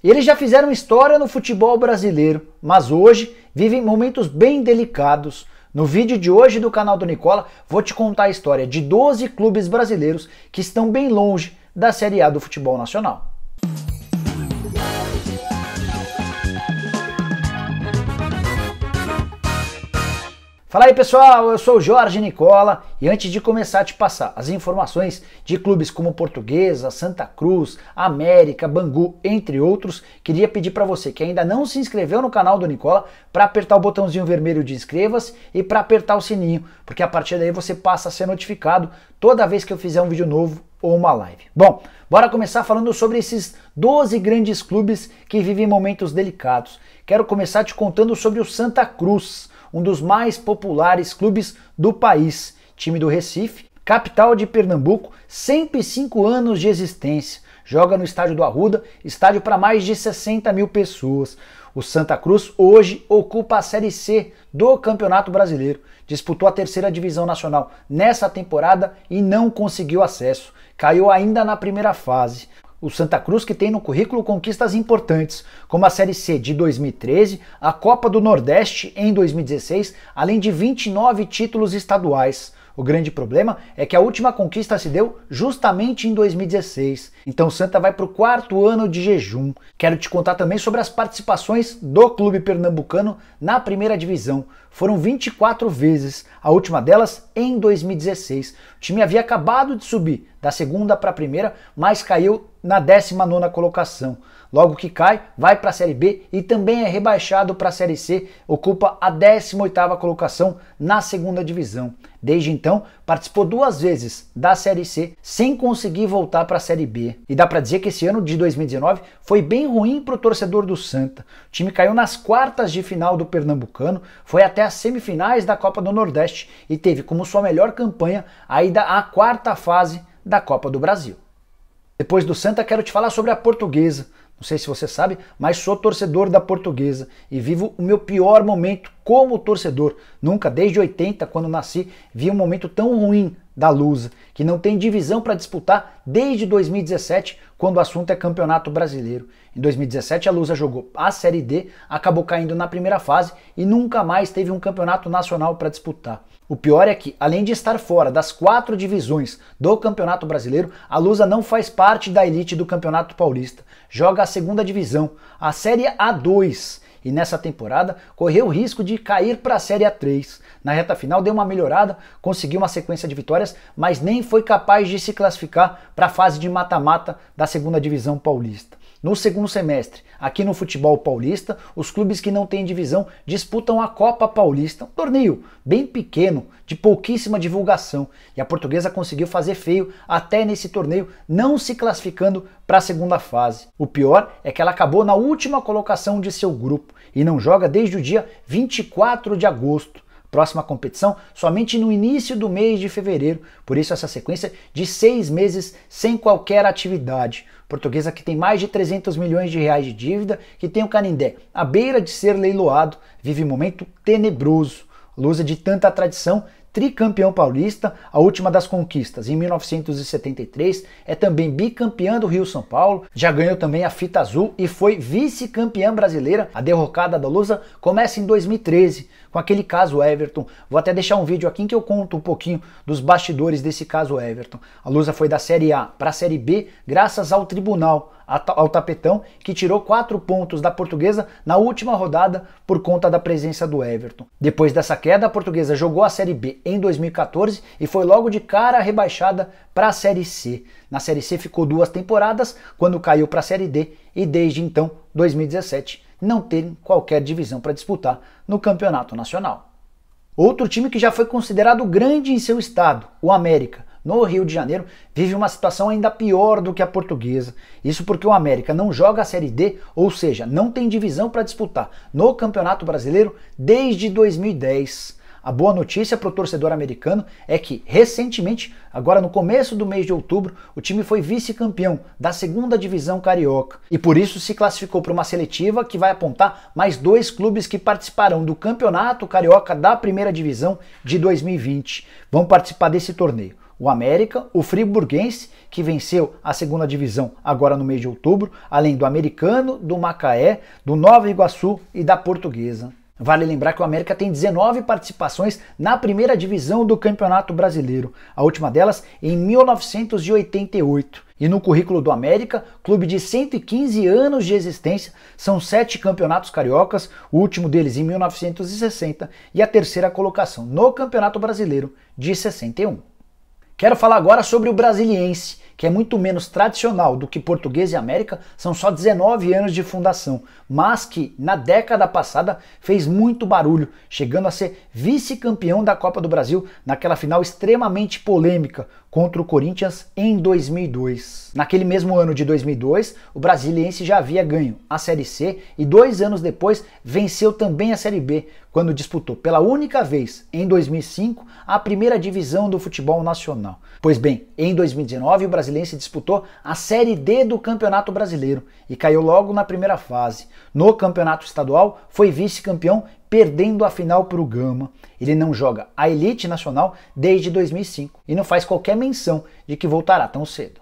Eles já fizeram história no futebol brasileiro, mas hoje vivem momentos bem delicados. No vídeo de hoje do canal do Nicola, vou te contar a história de 12 clubes brasileiros que estão bem longe da Série A do futebol nacional. Fala aí pessoal, eu sou o Jorge Nicola e antes de começar a te passar as informações de clubes como Portuguesa, Santa Cruz, América, Bangu, entre outros, queria pedir para você que ainda não se inscreveu no canal do Nicola para apertar o botãozinho vermelho de inscreva-se e para apertar o sininho, porque a partir daí você passa a ser notificado toda vez que eu fizer um vídeo novo ou uma live. Bom, bora começar falando sobre esses 12 grandes clubes que vivem momentos delicados. Quero começar te contando sobre o Santa Cruz, um dos mais populares clubes do país, time do Recife, capital de Pernambuco, 105 anos de existência, joga no estádio do Arruda, estádio para mais de 60 mil pessoas. O Santa Cruz hoje ocupa a Série C do Campeonato Brasileiro, disputou a terceira divisão nacional nessa temporada e não conseguiu acesso, caiu ainda na primeira fase. O Santa Cruz que tem no currículo conquistas importantes, como a Série C de 2013, a Copa do Nordeste em 2016, além de 29 títulos estaduais. O grande problema é que a última conquista se deu justamente em 2016. Então o Santa vai para o 4º ano de jejum. Quero te contar também sobre as participações do clube pernambucano na primeira divisão. Foram 24 vezes, a última delas em 2016. O time havia acabado de subir da segunda para a primeira, mas caiu na 19ª colocação. Logo que cai, vai para a Série B e também é rebaixado para a Série C, ocupa a 18ª colocação na segunda divisão. Desde então, participou 2 vezes da Série C, sem conseguir voltar para a Série B. E dá para dizer que esse ano de 2019 foi bem ruim para o torcedor do Santa. O time caiu nas quartas de final do Pernambucano, foi até as semifinais da Copa do Nordeste e teve como sua melhor campanha a ida à 4ª fase da Copa do Brasil. Depois do Santa, quero te falar sobre a Portuguesa. Não sei se você sabe, mas sou torcedor da Portuguesa e vivo o meu pior momento como torcedor. Nunca, desde 80, quando nasci, vi um momento tão ruim da Lusa, que não tem divisão para disputar desde 2017, quando o assunto é Campeonato Brasileiro. Em 2017 a Lusa jogou a Série D, acabou caindo na primeira fase e nunca mais teve um campeonato nacional para disputar. O pior é que, além de estar fora das 4 divisões do Campeonato Brasileiro, a Lusa não faz parte da elite do Campeonato Paulista. Joga a segunda divisão, a Série A2, e nessa temporada correu o risco de cair para a Série A3. Na reta final deu uma melhorada, conseguiu uma sequência de vitórias, mas nem foi capaz de se classificar para a fase de mata-mata da segunda divisão paulista. No segundo semestre, aqui no futebol paulista, os clubes que não têm divisão disputam a Copa Paulista, um torneio bem pequeno, de pouquíssima divulgação, e a Portuguesa conseguiu fazer feio até nesse torneio, não se classificando para a segunda fase. O pior é que ela acabou na última colocação de seu grupo e não joga desde o dia 24 de agosto. Próxima competição somente no início do mês de fevereiro, por isso essa sequência de 6 meses sem qualquer atividade. Portuguesa que tem mais de 300 milhões de reais de dívida, que tem o Canindé à beira de ser leiloado, vive um momento tenebroso. Lusa de tanta tradição, tricampeão paulista, a última das conquistas em 1973, é também bicampeã do Rio-São Paulo, já ganhou também a fita azul e foi vice-campeã brasileira. A derrocada da Lusa começa em 2013, com aquele caso Everton. Vou até deixar um vídeo aqui em que eu conto um pouquinho dos bastidores desse caso Everton. A Lusa foi da Série A para a Série B graças ao tribunal, ao tapetão, que tirou 4 pontos da Portuguesa na última rodada por conta da presença do Everton. Depois dessa queda, a Portuguesa jogou a Série B em 2014 e foi logo de cara rebaixada para a Série C. Na Série C ficou 2 temporadas, quando caiu para a Série D, e desde então, 2017, não tem qualquer divisão para disputar no Campeonato Nacional. Outro time que já foi considerado grande em seu estado, o América, no Rio de Janeiro, vive uma situação ainda pior do que a Portuguesa. Isso porque o América não joga a Série D, ou seja, não tem divisão para disputar no Campeonato Brasileiro desde 2010. A boa notícia para o torcedor americano é que, recentemente, agora no começo do mês de outubro, o time foi vice-campeão da segunda divisão carioca e por isso se classificou para uma seletiva que vai apontar mais 2 clubes que participarão do Campeonato Carioca da primeira divisão de 2020. Vão participar desse torneio: o América, o Friburguense, que venceu a segunda divisão agora no mês de outubro, além do Americano, do Macaé, do Nova Iguaçu e da Portuguesa. Vale lembrar que o América tem 19 participações na primeira divisão do Campeonato Brasileiro, a última delas em 1988. E no currículo do América, clube de 115 anos de existência, são 7 campeonatos cariocas, o último deles em 1960 e a terceira colocação no Campeonato Brasileiro de 61. Quero falar agora sobre o Brasiliense, que é muito menos tradicional do que Portuguesa e América, são só 19 anos de fundação, mas que na década passada fez muito barulho, chegando a ser vice-campeão da Copa do Brasil naquela final extremamente polêmica contra o Corinthians em 2002. Naquele mesmo ano de 2002, o Brasiliense já havia ganho a Série C e 2 anos depois venceu também a Série B, quando disputou pela única vez, em 2005, a primeira divisão do futebol nacional. Pois bem, em 2019 o Brasiliense disputou a Série D do Campeonato Brasileiro e caiu logo na primeira fase. No Campeonato Estadual foi vice-campeão, perdendo a final para o Gama. Ele não joga a elite nacional desde 2005 e não faz qualquer menção de que voltará tão cedo.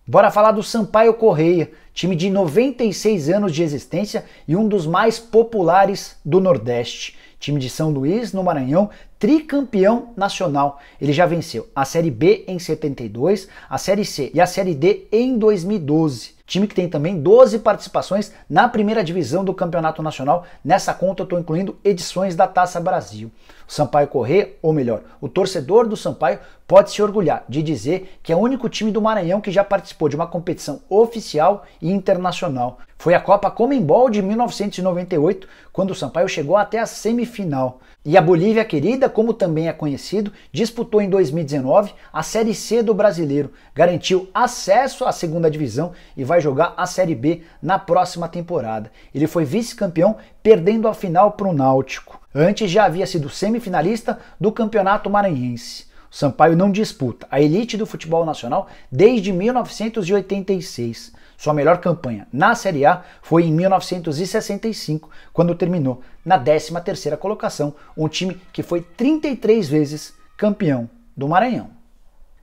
Bora falar do Sampaio Corrêa, time de 96 anos de existência e um dos mais populares do Nordeste. Time de São Luís, no Maranhão, tricampeão nacional. Ele já venceu a Série B em 72, a Série C e a Série D em 2012. Time que tem também 12 participações na primeira divisão do Campeonato Nacional. Nessa conta eu estou incluindo edições da Taça Brasil. O Sampaio Corrêa, ou melhor, o torcedor do Sampaio pode se orgulhar de dizer que é o único time do Maranhão que já participou de uma competição oficial e internacional. Foi a Copa Comembol de 1998, quando o Sampaio chegou até a semifinal. E a Bolívia Querida, como também é conhecido, disputou em 2019 a Série C do Brasileiro, garantiu acesso à segunda divisão e vai jogar a Série B na próxima temporada. Ele foi vice-campeão, perdendo a final para o Náutico. Antes já havia sido semifinalista do Campeonato Maranhense. O Sampaio não disputa a elite do futebol nacional desde 1986. Sua melhor campanha na Série A foi em 1965, quando terminou na 13ª colocação, um time que foi 33 vezes campeão do Maranhão.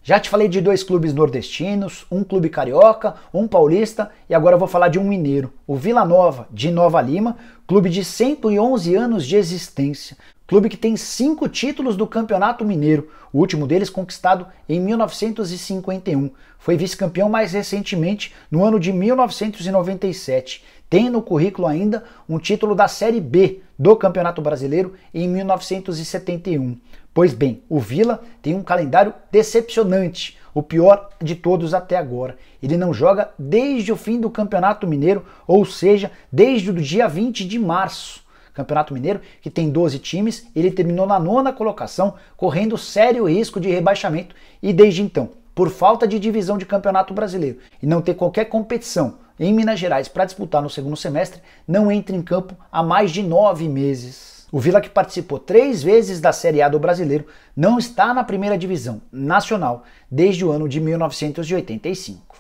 Já te falei de 2 clubes nordestinos, um clube carioca, um paulista e agora eu vou falar de um mineiro, o Vila Nova de Nova Lima, clube de 111 anos de existência. Clube que tem 5 títulos do Campeonato Mineiro, o último deles conquistado em 1951. Foi vice-campeão mais recentemente, no ano de 1997. Tem no currículo ainda um título da Série B do Campeonato Brasileiro em 1971. Pois bem, o Vila tem um calendário decepcionante, o pior de todos até agora. Ele não joga desde o fim do Campeonato Mineiro, ou seja, desde o dia 20 de março. Campeonato Mineiro, que tem 12 times, ele terminou na 9ª colocação, correndo sério risco de rebaixamento e desde então, por falta de divisão de Campeonato Brasileiro e não ter qualquer competição em Minas Gerais para disputar no segundo semestre, não entra em campo há mais de 9 meses. O Vila, que participou 3 vezes da Série A do Brasileiro, não está na primeira divisão nacional desde o ano de 1985.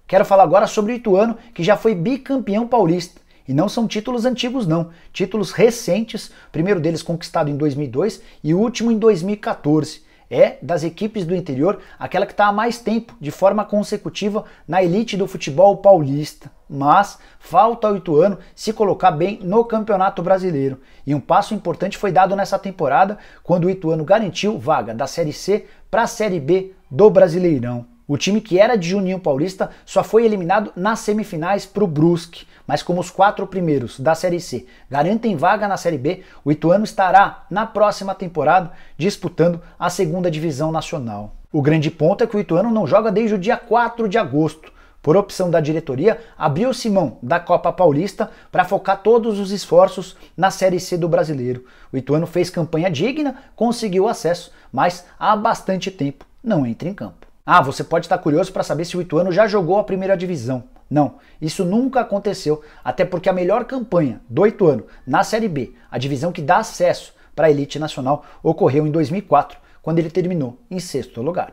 Quero falar agora sobre o Ituano, que já foi bicampeão paulista. E não são títulos antigos não, títulos recentes, o primeiro deles conquistado em 2002 e o último em 2014. É das equipes do interior aquela que está há mais tempo, de forma consecutiva, na elite do futebol paulista. Mas falta ao Ituano se colocar bem no Campeonato Brasileiro. E um passo importante foi dado nessa temporada, quando o Ituano garantiu vaga da Série C para a Série B do Brasileirão. O time que era de Juninho Paulista só foi eliminado nas semifinais para o Brusque, mas como os 4 primeiros da Série C garantem vaga na Série B, o Ituano estará na próxima temporada disputando a segunda divisão nacional. O grande ponto é que o Ituano não joga desde o dia 4 de agosto. Por opção da diretoria, abriu-se mão da Copa Paulista para focar todos os esforços na Série C do Brasileiro. O Ituano fez campanha digna, conseguiu acesso, mas há bastante tempo não entra em campo. Ah, você pode estar curioso para saber se o Ituano já jogou a primeira divisão. Não, isso nunca aconteceu, até porque a melhor campanha do Ituano na Série B, a divisão que dá acesso para a elite nacional, ocorreu em 2004, quando ele terminou em 6º lugar.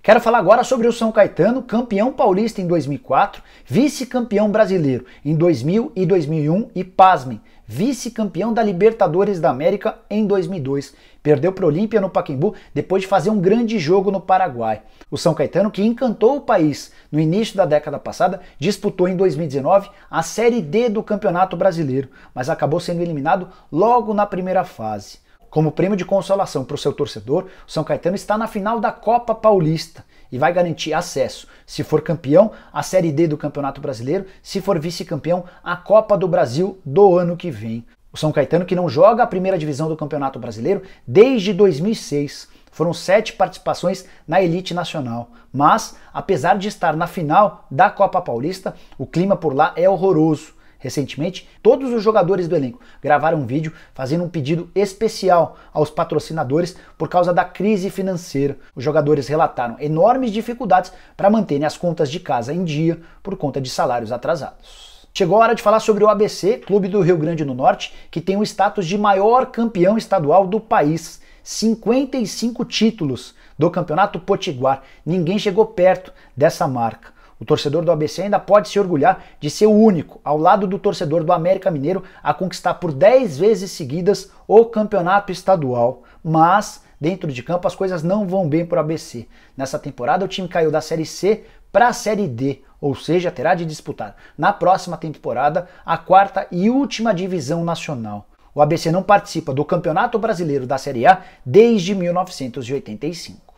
Quero falar agora sobre o São Caetano, campeão paulista em 2004, vice-campeão brasileiro em 2000 e 2001 e, pasmem, vice-campeão da Libertadores da América em 2002. Perdeu para o Olímpia no Pacaembu depois de fazer um grande jogo no Paraguai. O São Caetano, que encantou o país no início da década passada, disputou em 2019 a Série D do Campeonato Brasileiro, mas acabou sendo eliminado logo na primeira fase. Como prêmio de consolação para o seu torcedor, o São Caetano está na final da Copa Paulista e vai garantir acesso, se for campeão, à Série D do Campeonato Brasileiro, se for vice-campeão, à Copa do Brasil do ano que vem. O São Caetano, que não joga a primeira divisão do Campeonato Brasileiro desde 2006. Foram 7 participações na elite nacional. Mas, apesar de estar na final da Copa Paulista, o clima por lá é horroroso. Recentemente, todos os jogadores do elenco gravaram um vídeo fazendo um pedido especial aos patrocinadores por causa da crise financeira. Os jogadores relataram enormes dificuldades para manterem as contas de casa em dia por conta de salários atrasados. Chegou a hora de falar sobre o ABC, clube do Rio Grande do Norte, que tem o status de maior campeão estadual do país. 55 títulos do Campeonato Potiguar. Ninguém chegou perto dessa marca. O torcedor do ABC ainda pode se orgulhar de ser o único, ao lado do torcedor do América Mineiro, a conquistar por 10 vezes seguidas o campeonato estadual. Mas, dentro de campo, as coisas não vão bem para o ABC. Nessa temporada, o time caiu da Série C para a Série D, ou seja, terá de disputar na próxima temporada a 4ª e última divisão nacional. O ABC não participa do Campeonato Brasileiro da Série A desde 1985.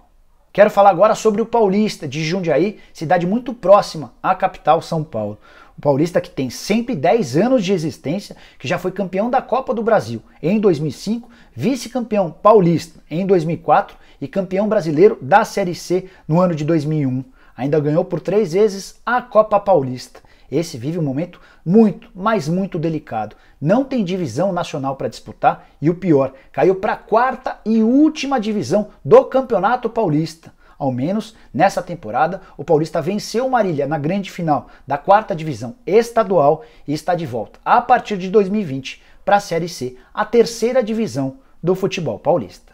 Quero falar agora sobre o Paulista de Jundiaí, cidade muito próxima à capital São Paulo. O Paulista, que tem 110 anos de existência, que já foi campeão da Copa do Brasil em 2005, vice-campeão paulista em 2004 e campeão brasileiro da Série C no ano de 2001. Ainda ganhou por 3 vezes a Copa Paulista. Esse vive um momento muito, mas muito delicado. Não tem divisão nacional para disputar e o pior, caiu para a 4ª e última divisão do Campeonato Paulista. Ao menos nessa temporada, o Paulista venceu o Marília na grande final da 4ª divisão estadual e está de volta a partir de 2020 para a Série C, a 3ª divisão do futebol paulista.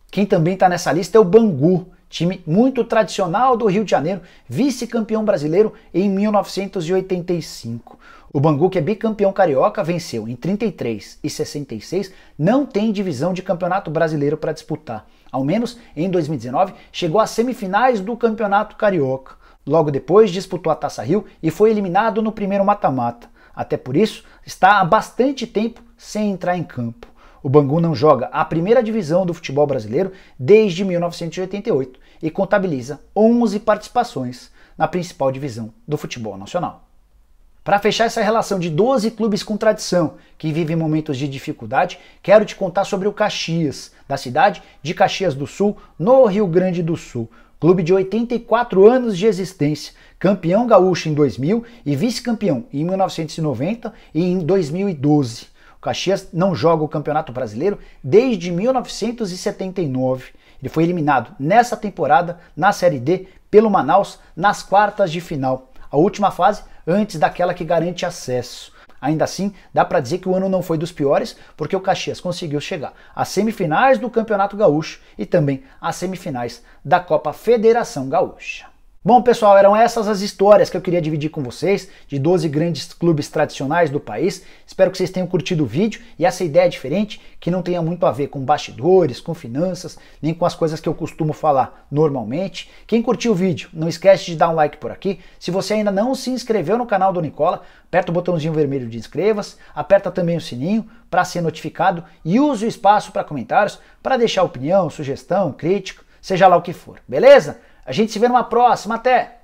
Quem também está nessa lista é o Bangu, time muito tradicional do Rio de Janeiro, vice-campeão brasileiro em 1985. O Bangu, que é bicampeão carioca, venceu em 33 e 66, não tem divisão de campeonato brasileiro para disputar. Ao menos em 2019, chegou às semifinais do campeonato carioca. Logo depois, disputou a Taça Rio e foi eliminado no primeiro mata-mata. Até por isso, está há bastante tempo sem entrar em campo. O Bangu não joga a primeira divisão do futebol brasileiro desde 1988 e contabiliza 11 participações na principal divisão do futebol nacional. Para fechar essa relação de 12 clubes com tradição que vivem momentos de dificuldade, quero te contar sobre o Caxias, da cidade de Caxias do Sul, no Rio Grande do Sul. Clube de 84 anos de existência, campeão gaúcho em 2000 e vice-campeão em 1990 e em 2012. O Caxias não joga o Campeonato Brasileiro desde 1979. Ele foi eliminado nessa temporada, na Série D, pelo Manaus, nas 1/4 de final. A última fase antes daquela que garante acesso. Ainda assim, dá para dizer que o ano não foi dos piores, porque o Caxias conseguiu chegar às semifinais do Campeonato Gaúcho e também às semifinais da Copa Federação Gaúcha. Bom, pessoal, eram essas as histórias que eu queria dividir com vocês, de 12 grandes clubes tradicionais do país. Espero que vocês tenham curtido o vídeo e essa ideia diferente, que não tenha muito a ver com bastidores, com finanças, nem com as coisas que eu costumo falar normalmente. Quem curtiu o vídeo, não esquece de dar um like por aqui. Se você ainda não se inscreveu no canal do Nicola, aperta o botãozinho vermelho de inscreva-se, aperta também o sininho para ser notificado e use o espaço para comentários, para deixar opinião, sugestão, crítica, seja lá o que for, beleza? A gente se vê numa próxima, até!